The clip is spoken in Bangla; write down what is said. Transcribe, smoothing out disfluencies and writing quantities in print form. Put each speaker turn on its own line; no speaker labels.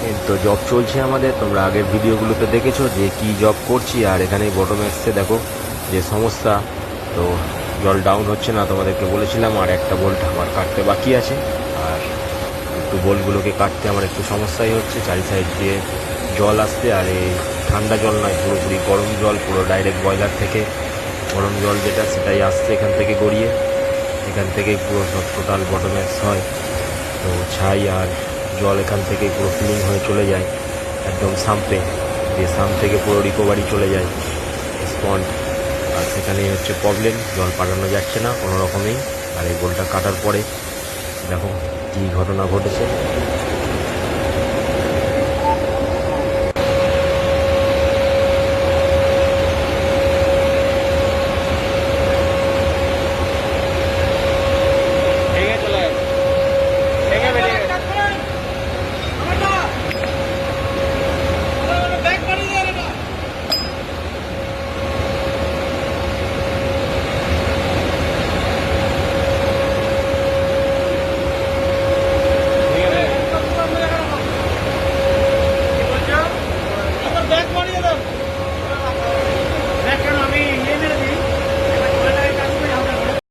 এই তো জব চলছে আমাদের, তোমরা আগের ভিডিওগুলোতে দেখেছো যে কি জব করছি। আর এখানে বটম এক্সে দেখো যে সমস্যা, তো জল ডাউন হচ্ছে না, তোমাদেরকে বলেছিলাম। আর একটা বোল্ট আমার কাটতে বাকি আছে, আর একটু বোল্টগুলোকে কাটতে আমার একটু সমস্যাই হচ্ছে। চারি সাইড দিয়ে জল আসছে, আর এই ঠান্ডা জল নয়, পুরোপুরি গরম জল, পুরো ডাইরেক্ট বয়লার থেকে গরম জল যেটা সেটাই আসছে এখান থেকে গড়িয়ে। এখান থেকেই পুরো সব টোটাল বটম এক্স হয়। তো ছাই আর জল এখান থেকে পুরো ফিলিং হয়ে চলে যায় একদম সাম্পে, দিয়ে সাম্প থেকে পুরো রিকভারি চলে যায় স্পন্ড। আর সেখানেই হচ্ছে প্রবলেম, জল পাঠানো যাচ্ছে না কোনো রকমেই। আর এই বোলটা কাটার পরে দেখো কী ঘটনা ঘটেছে।